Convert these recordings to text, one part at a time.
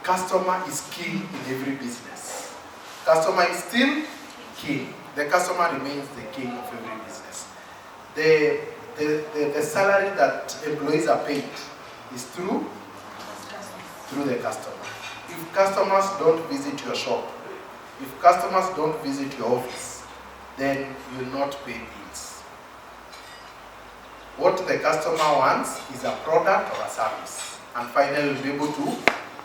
customer is king in every business. Customer is still king. The customer remains the king of every business. The salary that employees are paid is through the customer. If customers don't visit your shop, if customers don't visit your office, then you will not pay bills. What the customer wants is a product or a service, and finally you'll be able to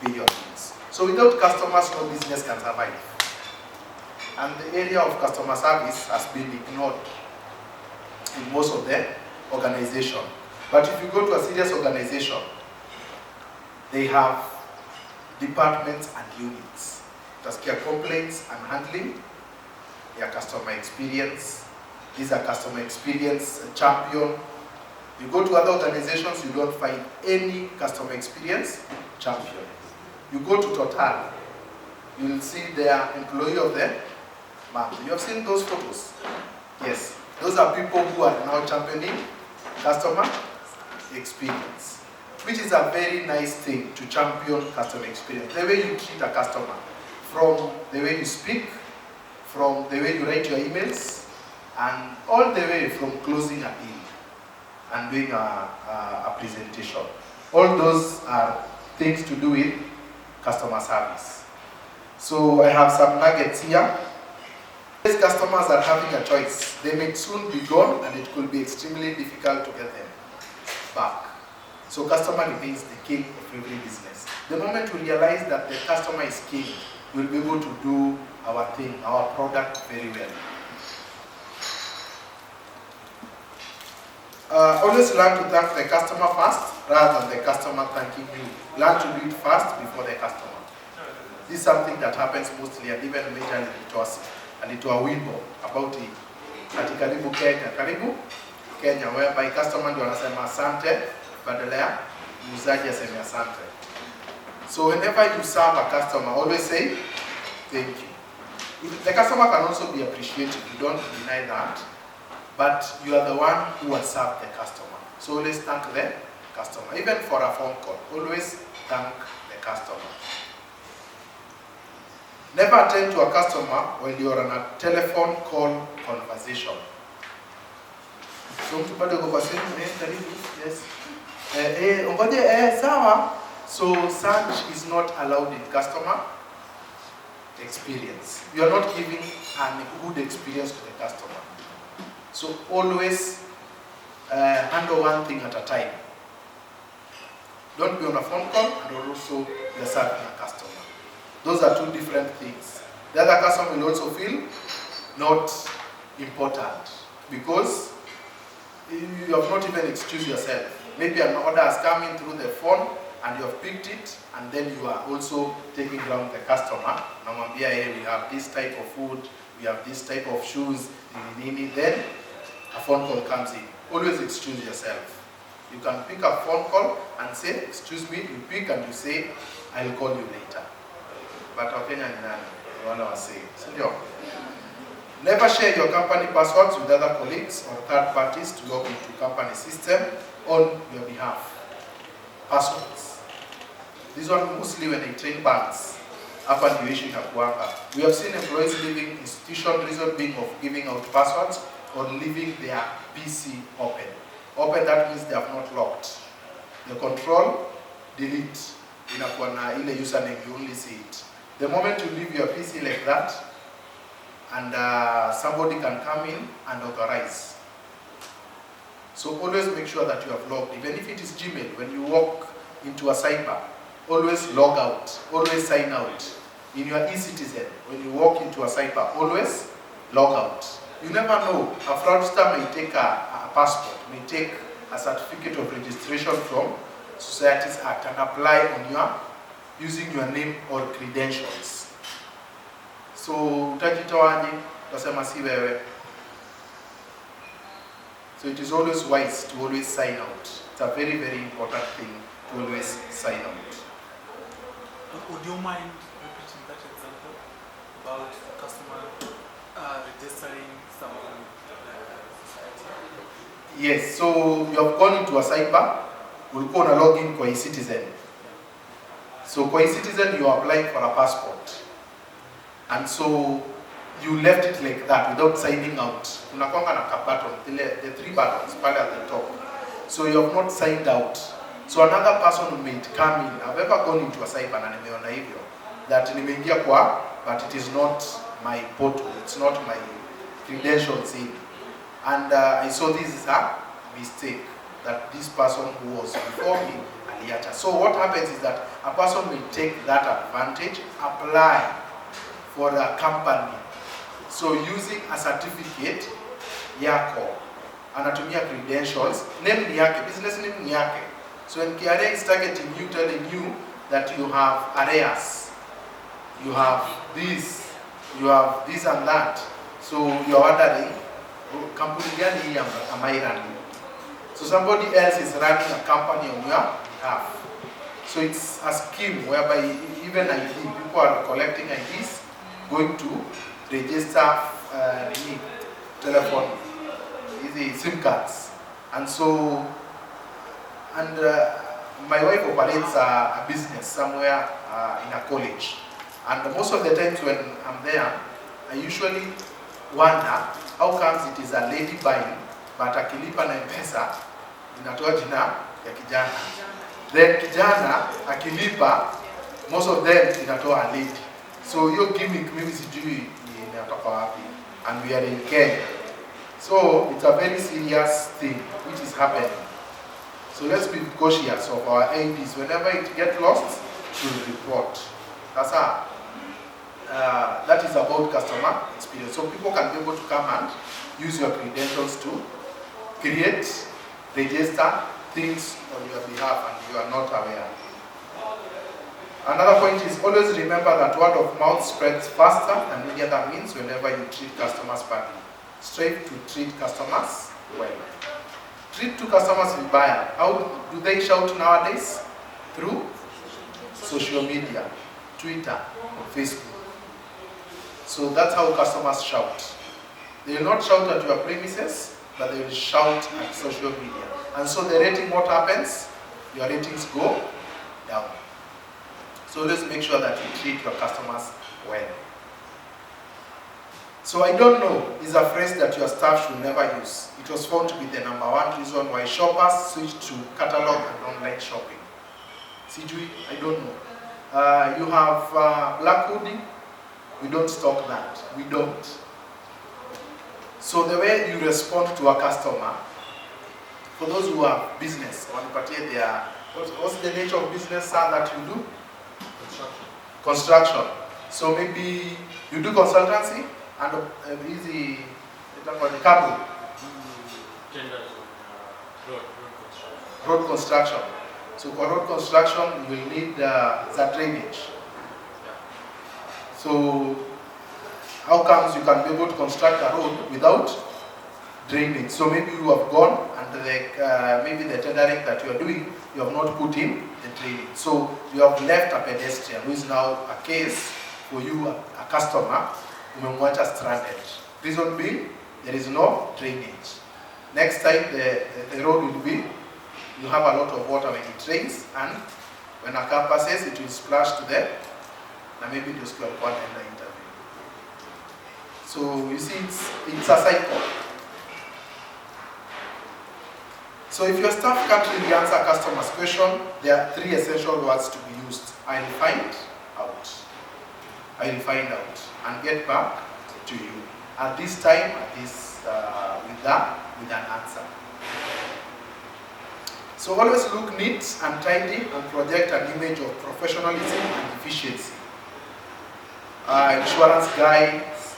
pay your bills. So without customers, no business can survive. And the area of customer service has been ignored in most of the organization. But if you go to a serious organization, they have departments and units. Taskia complaints and handling, their customer experience. These are customer experience champion. You go to other organizations, you don't find any customer experience champion. You go to Total, you will see their employee of the month. You have seen those photos? Yes. Those are people who are now championing customer experience, which is a very nice thing to champion customer experience. The way you treat a customer, from the way you speak, from the way you write your emails, and all the way from closing a deal and doing a presentation. All those are things to do with customer service. So I have some nuggets here. These customers are having a choice. They may soon be gone and it could be extremely difficult to get them back. So customer remains the king of every business. The moment we realize that the customer is king, we'll be able to do our thing, our product very well. Always learn to thank the customer first rather than the customer thanking you. Learn to do it first before the customer. This is something that happens mostly and even majorly to us. And to a wimbo about it. Ati karibu Kenya, whereby customer ndio anasema asante badala ya muuzaji aseme asante. So whenever you serve a customer, always say thank you. The customer can also be appreciated, you don't deny that, but you are the one who has served the customer. So always thank the customer. Even for a phone call, always thank the customer. Never attend to a customer when you are on a telephone call conversation. So mtu kwa simu, karibu, yes. Sawa. So such is not allowed in customer experience. You are not giving a good experience to the customer. So always handle one thing at a time. Don't be on a phone call and also you're serving a customer. Those are two different things. The other customer will also feel not important because you have not even excused yourself. Maybe an order has come in through the phone and you have picked it, and then you are also taking down the customer. Namwambia, hey, we have this type of food, we have this type of shoes, then a phone call comes in. Always excuse yourself. You can pick a phone call and say, excuse me, you pick and you say, I'll call you later. But Kenya ni nani? Wala wase. Sindio? Never share your company passwords with other colleagues or third parties to log into company system on your behalf. Passwords. This one mostly when they train banks. Hapa ndio issue inakuanga. We have seen employees leaving institution reason being of giving out passwords or leaving their PC open. Open, that means they have not locked. The control, delete. Inakuwa na ile username, you only see it. The moment you leave your PC like that, and somebody can come in and authorize. So always make sure that you have logged. Even if it is Gmail, when you walk into a cyber, always log out, always sign out. In your e-citizen, when you walk into a cyber, always log out. You never know, a fraudster may take a passport, may take a certificate of registration from Societies Act and apply on your, using your name or credentials. So, utajitoaje, utasema si wewe. So it is always wise to always sign out. It's a very, very important thing to always sign out. Would you mind repeating that example about the customer registering someone society? Yes, so you have gone into a cyber, ulikuwa na login kwa e-citizen. So for citizen, you are applying for a passport. And so you left it like that without signing out. Unakwanga na ka button, the 3 buttons pale at the top. So you have not signed out. So another person may come in. I've ever gone into a cyber na nimeona hivyo that nimeingia kwa, but it is not my portal, it's not my credentials in. And I saw this is a mistake that this person who was before me aliacha. So what happens is that a person will take that advantage, apply for a company. So using a certificate yako, anatumia credentials, name ni yake, business name ni yake. So when KRA is targeting you, telling you that you have arrears, you have this and that. So you're wondering, company gani hii am I running? So somebody else is running a company on your behalf. So it's a scheme whereby even ID, people are collecting IDs, going to register telephone, easy SIM cards. And so, my wife operates a business somewhere in a college. And most of the times when I'm there, I usually wonder how comes it is a lady buying, but akilipa na M-Pesa inatoa jina ya kijana. Then kijana akilipa, most of them inatoa a lady. So hiyo gimmick mimi sijui inatoka wapi, and we are in Kenya. So it's a very serious thing which is happening. So let's be cautious of our IDs. Whenever it gets lost, should report. That is about customer experience. So people can be able to come and use your credentials to create, register things on your behalf and you are not aware. Another point is always remember that word of mouth spreads faster than any other means whenever you treat customers badly. Strive to treat customers well. Treat two customers vibaya. How do they shout nowadays? Through social media, Twitter, Facebook. So that's how customers shout. They will not shout at your premises, but they will shout at social media. And so the rating, what happens? Your ratings go down. So let's make sure that you treat your customers well. So I don't know is a phrase that your staff should never use. It was found to be the #1 reason why shoppers switch to catalog and online shopping. Sijui, I don't know. You have black hoodie. We don't stock that. We don't. So the way you respond to a customer, for those who have business, what's the nature of business that you do? Construction. So maybe you do consultancy and easy cable. Road construction. So for road construction, you will need the drainage. So how comes you can be able to construct a road without drainage? So maybe you have gone and maybe the tendering that you are doing, you have not put in the drainage. So you have left a pedestrian who is now a case for you, a customer, umemwacha stranded. Reason being, there is no drainage. Next time the road will be, you have a lot of water when it rains, and when a car passes, it will splash to them, and maybe those people will end the interview. So you see, it's a cycle. So if your staff can't really answer customers' question, there are 3 essential words to be used. I'll find out. I'll find out and get back to you. At this time, with an answer. So always look neat and tidy and project an image of professionalism and efficiency. Insurance guys,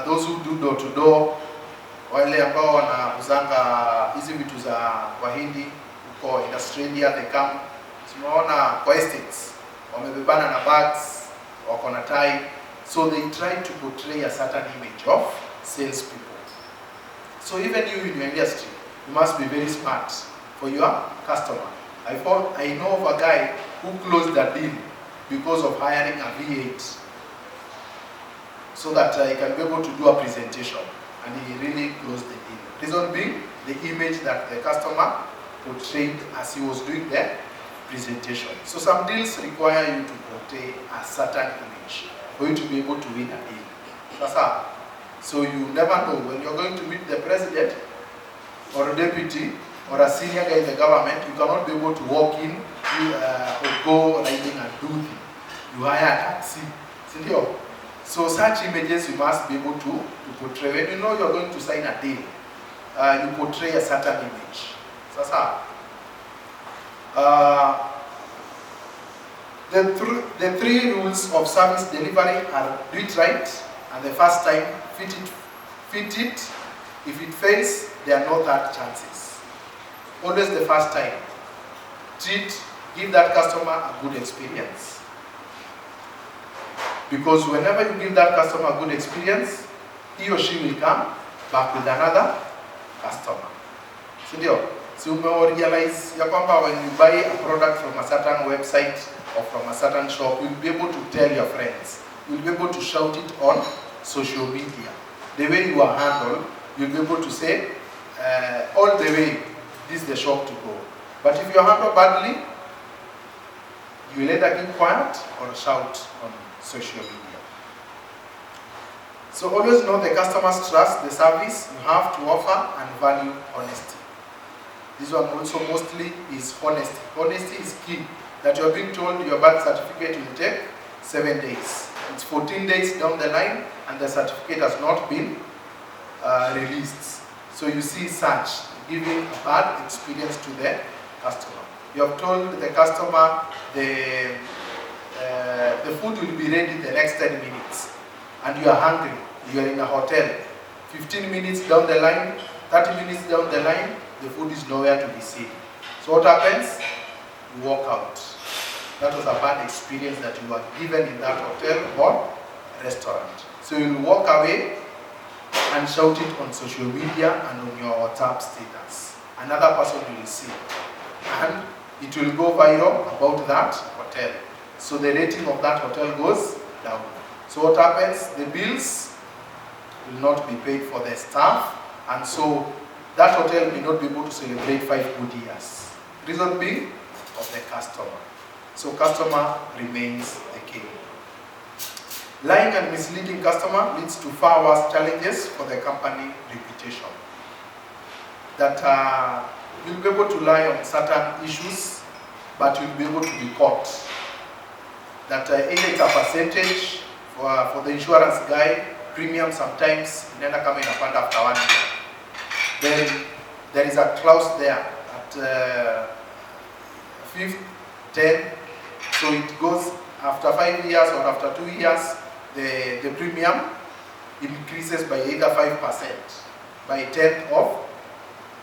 those who do door-to-door, wale ambao wanauzanga hizi vitu za Wahindi huko in Australia, they come, tunaona kwa estates, wamebebana na bags, wako na tie, so they try to portray a certain image of salespeople. So even you in your industry, you must be very smart for your customer. I know of a guy who closed a deal because of hiring a V8 so that he can be able to do a presentation, and he really closed the deal. Reason being, the image that the customer portrayed as he was doing the presentation. So some deals require you to portray a certain image for you to be able to win a deal. That's how. So you never know when you're going to meet the president or a deputy or a senior guy in the government, you cannot be able to walk in or go riding a doozy. You hire a taxi. So such images you must be able to portray. When you know you're going to sign a deal, you portray a certain image. That's how. The three rules of service delivery are: do it right, and the first time, fit it. If it fails, there are no third chances. Always the first time. Give that customer a good experience. Because whenever you give that customer a good experience, he or she will come back with another customer. So you realize when you buy a product from a certain website or from a certain shop, you'll be able to tell your friends. You'll be able to shout it on social media. The way you are handled, you'll be able to say, all the way, this is the shop to go. But if you are handled badly, you will either keep quiet or shout on social media. So always know the customers trust the service you have to offer and value honesty. This one also mostly is honesty. Honesty is key. That you are being told your birth certificate will take 7 days. It's 14 days down the line and the certificate has not been released. So you see such giving a bad experience to the customer. You have told the customer the food will be ready in the next 10 minutes and you are hungry. You are in a hotel. 15 minutes down the line, 30 minutes down the line, the food is nowhere to be seen. So what happens? You walk out. That was a bad experience that you were given in that hotel or restaurant. So you'll walk away and shout it on social media and on your WhatsApp status. Another person will see. And it will go viral about that hotel. So the rating of that hotel goes down. So what happens? The bills will not be paid for the staff, and so that hotel may not be able to celebrate 5 good years. Reason being of the customer. So customer remains the king. Lying and misleading customer leads to far worse challenges for the company reputation. That you'll be able to lie on certain issues, but you'll be able to be caught. That either it's a percentage for the insurance guy, premium sometimes inaenda kama inapanda after 1 year. Then there is a clause there at 5th, 10th, so it goes after 5 years or after 2 years, the premium increases by either 5% by 10th of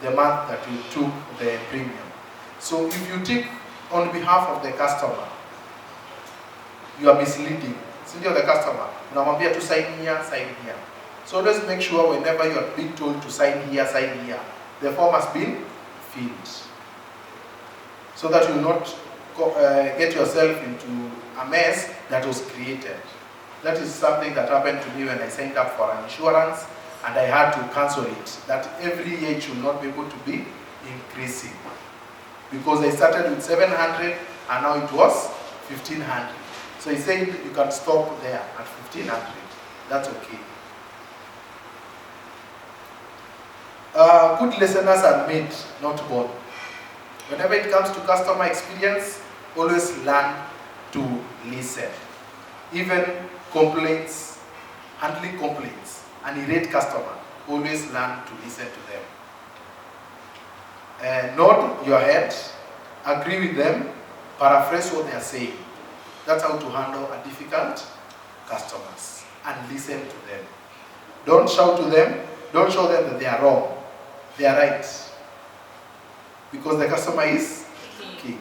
the month that you took the premium. So if you take on behalf of the customer, you are misleading. Sindio the customer, unamwambia to sign here, sign here. So always make sure whenever you are being told to sign here, the form has been filled. So that you will not get yourself into a mess that was created. That is something that happened to me when I signed up for an insurance and I had to cancel it. That every year it should not be able to be increasing. Because I started with 700 and now it was 1500. So he said you can stop there at 1500. That's okay. Good listeners are made, not born. Whenever it comes to customer experience, always learn to listen. Even complaints, handling complaints, an irate customer, always learn to listen to them. Nod your head, agree with them, paraphrase what they are saying. That's how to handle a difficult customers and listen to them. Don't shout to them, don't show them that they are wrong. They are right. Because the customer is king.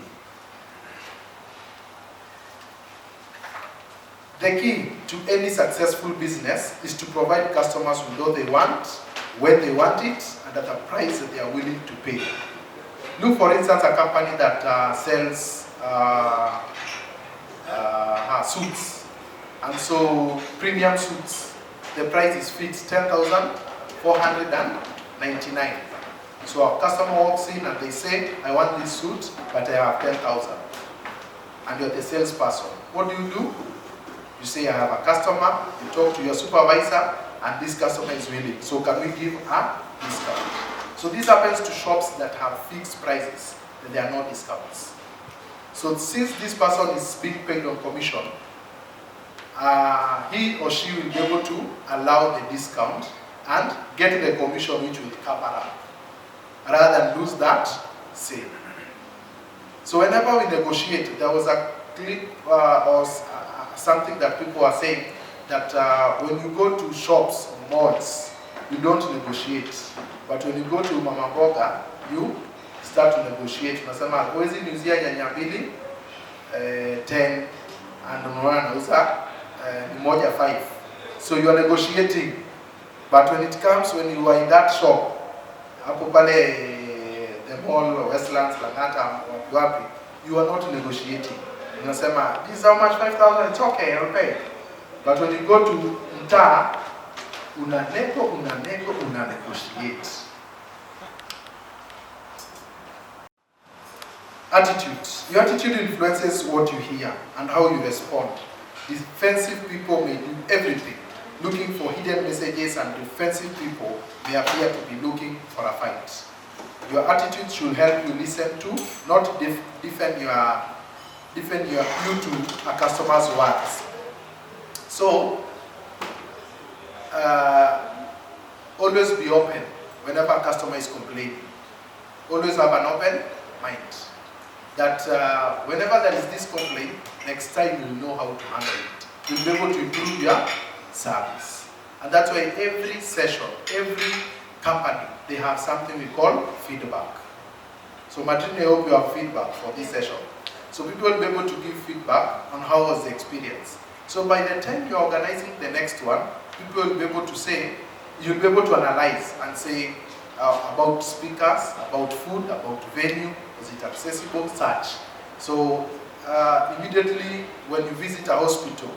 The key to any successful business is to provide customers with what they want, when they want it, and at a price that they are willing to pay. Look, for instance, a company that sells suits, and so premium suits. The price is fixed 10,499. So a customer walks in and they say, I want this suit, but I have 10,000. And you're the salesperson. What do? You say, I have a customer, you talk to your supervisor, and this customer is willing. So can we give a discount? So this happens to shops that have fixed prices, and there are no discounts. So since this person is being paid on commission, he or she will be able to allow the discount and get the commission which will cover up, rather than lose that sale. So whenever we negotiate, there was a clip or something that people are saying that when you go to shops or malls, you don't negotiate. But when you go to Mama Mboga, you start to negotiate. Unasema huwezi niuzia nyanya mbili 10 and unaona nauza moja 5. So you are negotiating. But when it comes, when you are in that shop, hapo pale the mall, Westlands, Langata, wapi, you are not negotiating. Unasema, this is how much, 5,000, it's okay, I'll pay. But when you go to mtaa, una negotiate. Attitude. Your attitude influences what you hear and how you respond. Defensive people may do everything, looking for hidden messages, and defensive people may appear to be looking for a fight. Your attitude should help you listen to, not defend you to a customer's words. So, always be open whenever a customer is complaining. Always have an open mind. That whenever there is this complaint, next time you'll know how to handle it. You'll be able to improve your service. And that's why every session, every company, they have something we call feedback. So Martin, I hope you have feedback for this session. So people will be able to give feedback on how was the experience. So by the time you're organizing the next one, people will be able to say, you'll be able to analyze and say about speakers, about food, about venue, is it accessible, such. So immediately when you visit a hospital,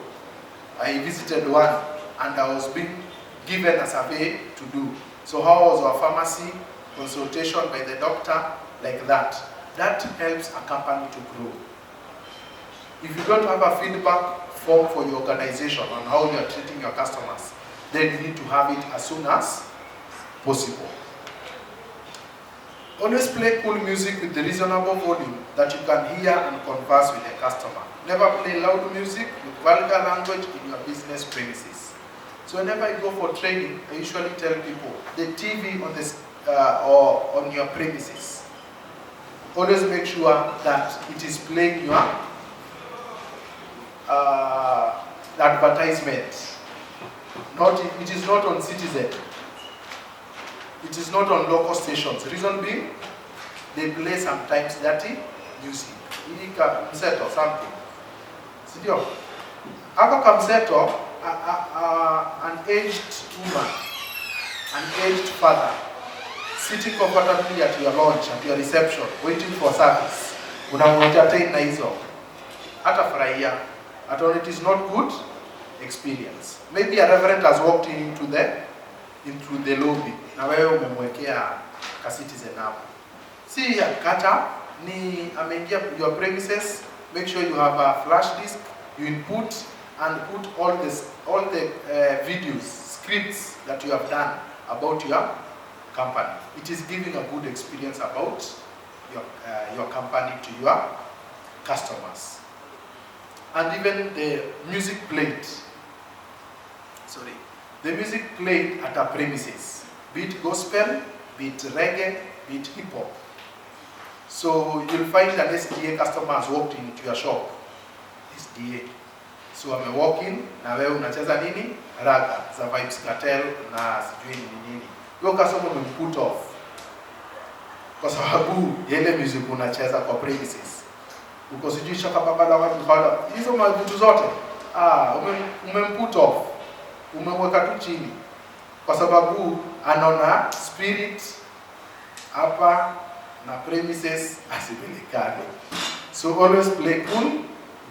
I visited one and I was being given a survey to do. So how was our pharmacy, consultation by the doctor, like that. That helps a company to grow. If you don't have a feedback form for your organization on how you are treating your customers, then you need to have it as soon as possible. Always play cool music with the reasonable volume that you can hear and converse with the customer. Never play loud music with vulgar language in your business premises. So whenever I go for training, I usually tell people, the TV on this or on your premises, always make sure that it is playing your advertisement. It is not on Citizen. It is not on local stations. Reason being, they play sometimes dirty music. Ilika mseto or something. Sidio? Ako kamseto, an aged woman, an aged father, sitting comfortably at your lounge, at your reception, waiting for service. Unamuentertain na hizo. Hata furahia. At all, it is not good experience. Maybe a reverend has walked into the lobby. Na wewe umemwekea ka Citizen hapo. See kata ni ameingia your premises, make sure you have a flash disk, you input and put all the videos, scripts that you have done about your company. It is giving a good experience about your company to your customers. And even the music played. The music played at our premises, be it gospel, be it reggae, be it hip hop. So you'll find an SDA customer has walked into your shop. SDA. So I'm walking, na wewe unacheza nini? Raga, za Vibes Cartel na sijui nini. Yo customer will put off. Kwa sababu yele music unacheza kwa premises. Uko sijui shaka babala watu fala. Hizo vitu zote. Umemput off. Umemweka tu chini. Kwa sababu anaona spirit hapa na premises asijulikane. So always play cool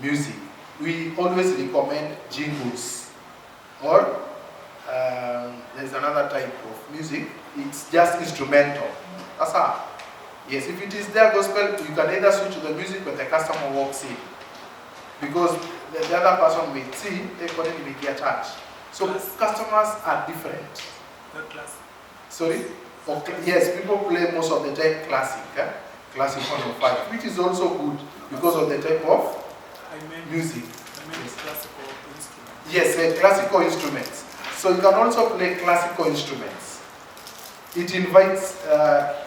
music. We always recommend jingles. Or there's another type of music. It's just instrumental. Yes, if it is their gospel, you can either switch to the music when the customer walks in. Because the other person will see, they couldn't make their church. So customers are different. Not classic. Sorry? Okay. Yes, people play most of the time classic. Classic 105, which is also good because of the type of music. I mean classical instruments. Yes, classical instruments. So you can also play classical instruments. It invites,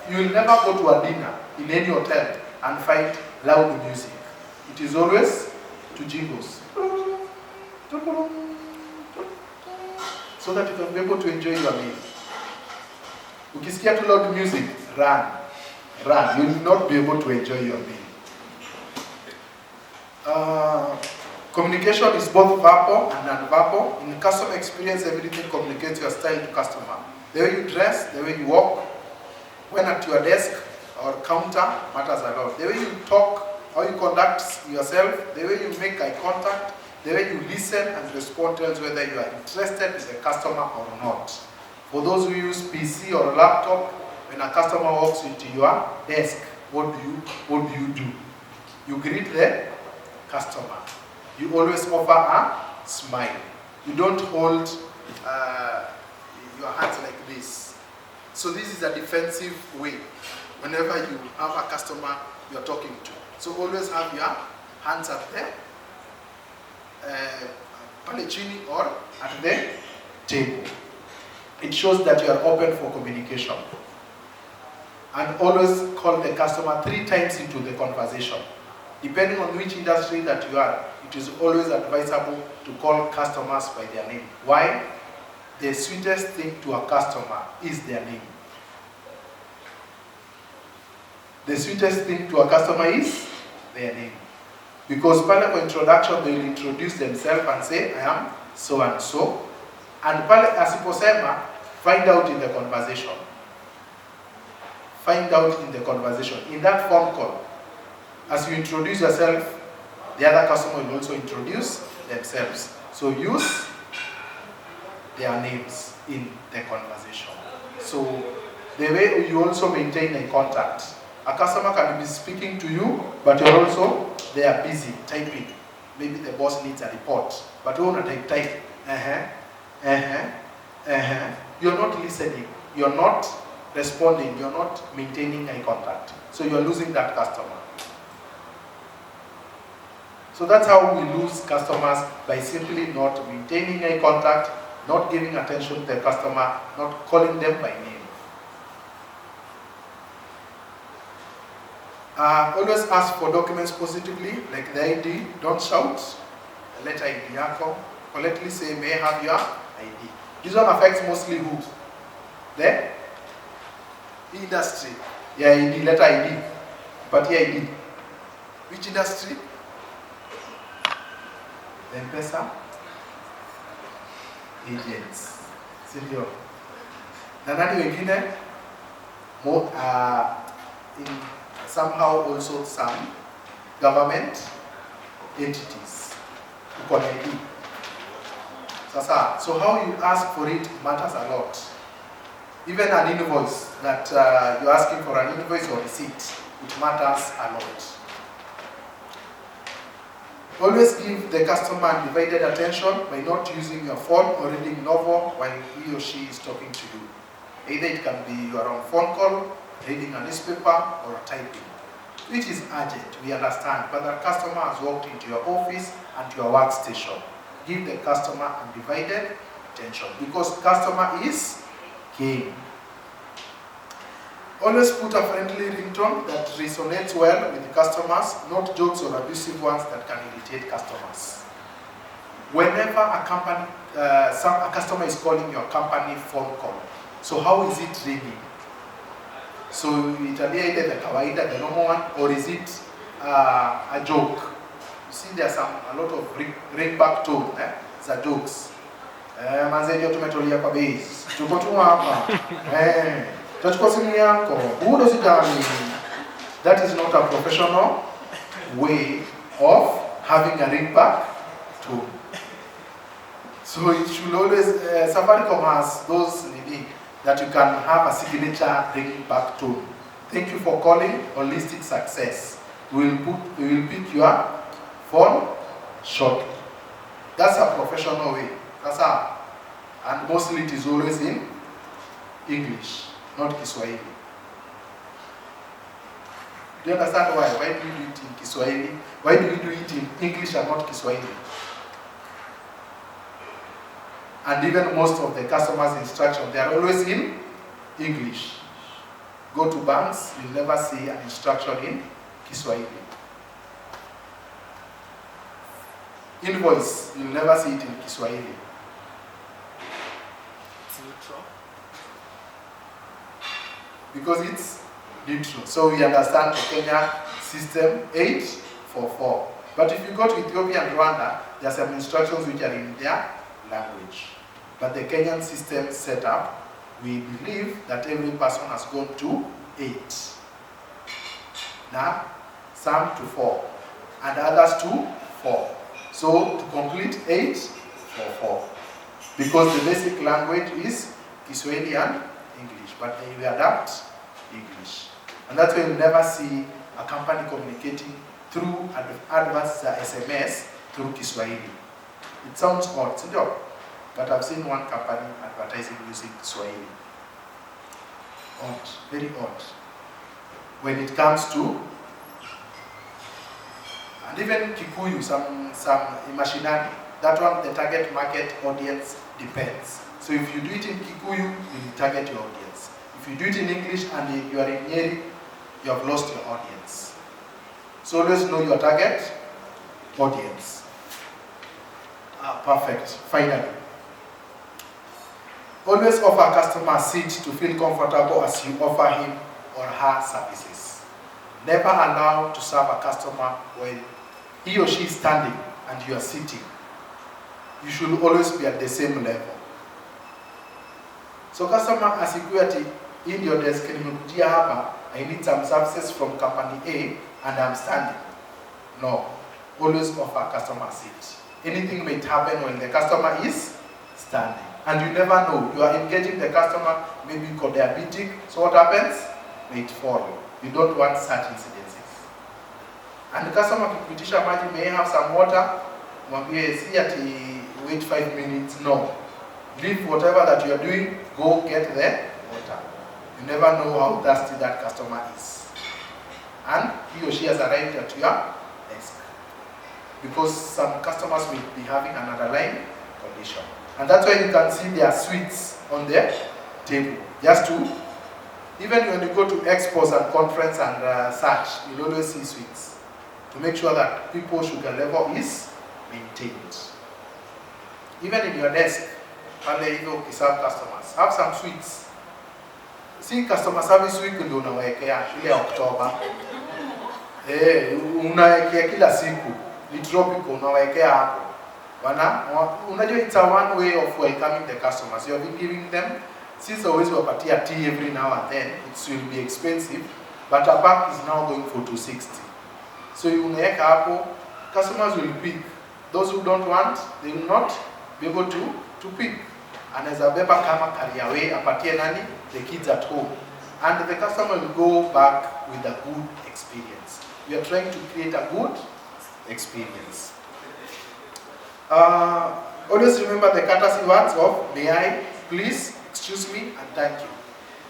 you will never go to a dinner in any hotel and find loud music. It is always to jingles. So that you can be able to enjoy your meal. Ukisikia too loud music, run. You will not be able to enjoy your meal. Communication is both verbal and non-verbal. In customer experience, everything communicates your style to customer. The way you dress, the way you walk, when at your desk or counter matters a lot. The way you talk, how you conduct yourself, the way you make eye contact, the way you listen and respond tells whether you are interested in the customer or not. For those who use PC or laptop, when a customer walks into your desk, what do you do? You greet the customer. You always offer a smile. You don't hold your hands like this. So this is a defensive way. Whenever you have a customer you're talking to, so always have your hands at the pale chini or at the table. It shows that you are open for communication. And always call the customer 3 times into the conversation. Depending on which industry that you are, it is always advisable to call customers by their name. Why? The sweetest thing to a customer is their name. The sweetest thing to a customer is their name. Because pale kwa introduction, they will introduce themselves and say, I am so and so. And pale asiposema, find out in the conversation. Find out in the conversation. In that phone call, as you introduce yourself, the other customer will also introduce themselves. So use their names in the conversation. So the way you also maintain a contact. A customer can be speaking to you, but you're also there busy typing. Maybe the boss needs a report, but you want to type. You're not listening. You're not responding. You're not maintaining eye contact. So you're losing that customer. So that's how we lose customers, by simply not maintaining eye contact, not giving attention to the customer, not calling them by name. Always ask for documents positively, like the ID. Don't shout. Let ID yako. Politely say, may I have your ID. This one affects mostly who? The industry. Yeah, ID, letter ID. But yeah, ID. Which industry? The M-Pesa agents. Sindio. Na nani wengine? In somehow also some government entities. ID. So how you ask for it matters a lot. Even an invoice that you're asking for an invoice or receipt, it matters a lot. Always give the customer undivided attention by not using your phone or reading novel while he or she is talking to you. Either it can be you are on phone call, reading a newspaper, or typing. Which is urgent, we understand, but the customer has walked into your office and your workstation. Give the customer undivided attention, because customer is king. Always put a friendly ringtone that resonates well with customers, not jokes or abusive ones that can irritate customers. Whenever a customer is calling your company phone call, so how is it ringing? So italia either the kawaida, the normal one, or is it a joke? You see, there's a lot of ringback tone. It's a jokes. Manze joto tumetolia kwa base. Tuko tu hapa. Tutachukua simu yako. Huo sidani. That is not a professional way of having a ringback tone. So it should always, Safaricom has those that you can have a signature ringback tone. Thank you for calling Holistic Success. We will pick your phone shortly. That's a professional way. That's how. And mostly it is always in English, not Kiswahili. Do you understand why? Why do we do it in Kiswahili? Why do we do it in English and not Kiswahili? And even most of the customers' instructions, they are always in English. Go to banks, you'll never see an instruction in Kiswahili. Invoice, you'll never see it in Kiswahili. It's neutral. Because it's neutral. So we understand the Kenya system 844. But if you go to Ethiopia and Rwanda, there are some instructions which are in their language. But the Kenyan system set up, we believe that every person has gone to 8. Now, some to 4, and others to 4. So to complete 8 for 4. Because the basic language is Kiswahili and English, but they will adapt English. And that's why you'll never see a company communicating through adverts, SMS, through Kiswahili. It sounds odd, it's a joke. But I've seen one company advertising using Swahili. Odd, very odd. When it comes to, and even Kikuyu, some Imashinani, that one, the target market audience depends. So if you do it in Kikuyu, you will target your audience. If you do it in English and you are in Nyeri, you have lost your audience. So always know your target audience. Perfect, finally. Always offer customer a seat to feel comfortable as you offer him or her services. Never allow to serve a customer when he or she is standing and you are sitting. You should always be at the same level. So customer asikuwe ati hii ndio desk nimekujia hapa, I need some services from company A and I'm standing. No. Always offer customer a seat. Anything may happen when the customer is standing. And you never know. You are engaging the customer, maybe you got diabetic. So what happens? May it follow. You don't want such incidences. And the customer kipitisha maji, may have some water. Mwambie si ati wait 5 minutes. No. Leave whatever that you are doing, go get the water. You never know how thirsty that customer is. And he or she has arrived at your desk. Because some customers may be having an underlying condition. And that's why you can see their sweets on the table. Just to, even when you go to expos and conference and such, you'll always see sweets. To make sure that people's sugar level is maintained. Even in your desk, pale hivyo ukiserve customers, have some sweets. See customer service week ndio unawekea ile Oktoba. Unawekea kila siku. Ni tropical unawekea hapo. Unajua it's a one way of welcoming the customers. You have been giving them, since always wapatia tea every now and then, it will be expensive, but a pack is now going for 260. So you unaweka hapo, customers will pick. Those who don't want, they will not be able to pick. Anaweza beba kama carry away, apatie nani? The kids at home. And the customer will go back with a good experience. We are trying to create a good experience. Always remember the courtesy words of may I, please, excuse me, and thank you.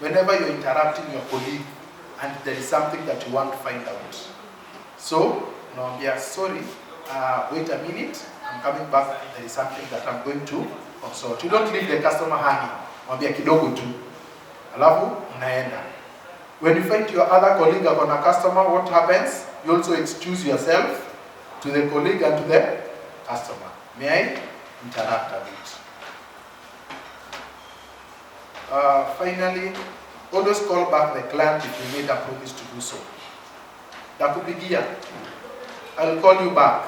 Whenever you're interrupting your colleague and there is something that you want to find out. So, unamwambia sorry, wait a minute, I'm coming back, there is something that I'm going to consult. You don't leave the customer hanging. Mwambia kidogo tu. Alafu, unaenda. When you find your other colleague on a customer, what happens? You also excuse yourself to the colleague and to the customer. May I interrupt a bit? Finally, always call back the client if you made a promise to do so. Takupigia, I'll call you back,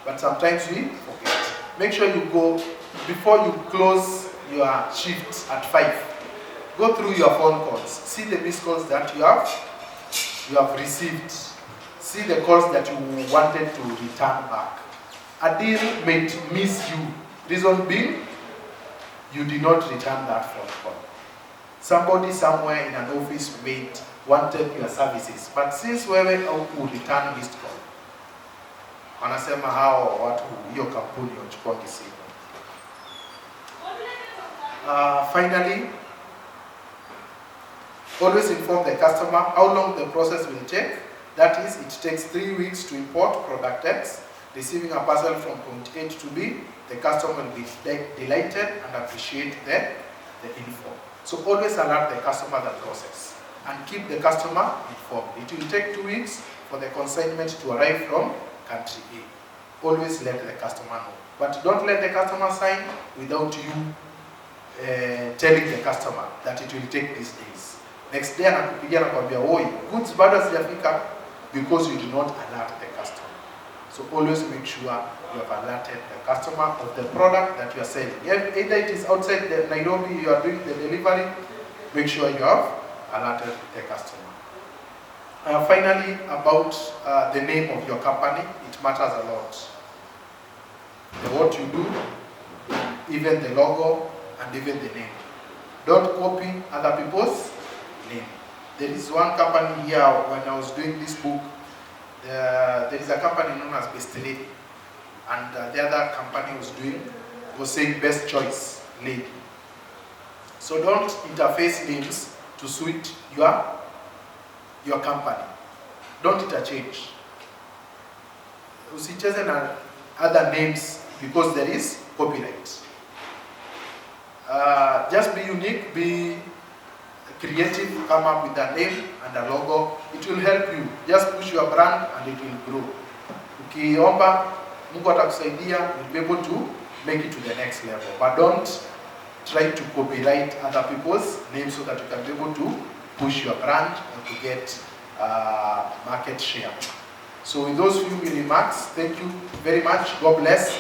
but sometimes we forget. Make sure you go, before you close your shift at 5, go through your phone calls. See the missed calls that you have received. See the calls that you wanted to return back. A deal may miss you. Reason being, you did not return that phone call. somebody somewhere in an office mate wanted your services, but since wewe au return missed call, wanasema hao watu hiyo kampuni wachukua simu. Finally, always inform the customer how long the process will take. That is, it takes 3 weeks to import product X. Receiving a parcel from point A to B, the customer will be delighted and appreciate the info. So always alert the customer the process and keep the customer informed. It will take 2 weeks for the consignment to arrive from country A. Always let the customer know. But don't let the customer sign without you telling the customer that it will take these days. Next day anakupigia na kwambia, oi, goods bado hazijafika, because you do not alert the customer. So always make sure you have alerted the customer of the product that you are selling. Either it is outside Nairobi, you are doing the delivery, make sure you have alerted the customer. Finally, about the name of your company, it matters a lot. What you do, even the logo, and even the name. Don't copy other people's name. There is one company here, when I was doing this book, there is a company known as Best Lady, and the other company was saying Best Choice Lady. So don't interface names to suit your company. Don't interchange. Usicheze na other names because there is copyright. Just be unique, be creative, come up with a name and a logo. It will help you. Just push your brand and it will grow. Ukiomba, Mungu atakusaidia, you'll be able to make it to the next level. But don't try to copyright other people's names so that you can be able to push your brand and to get market share. So with those few remarks, thank you very much. God bless.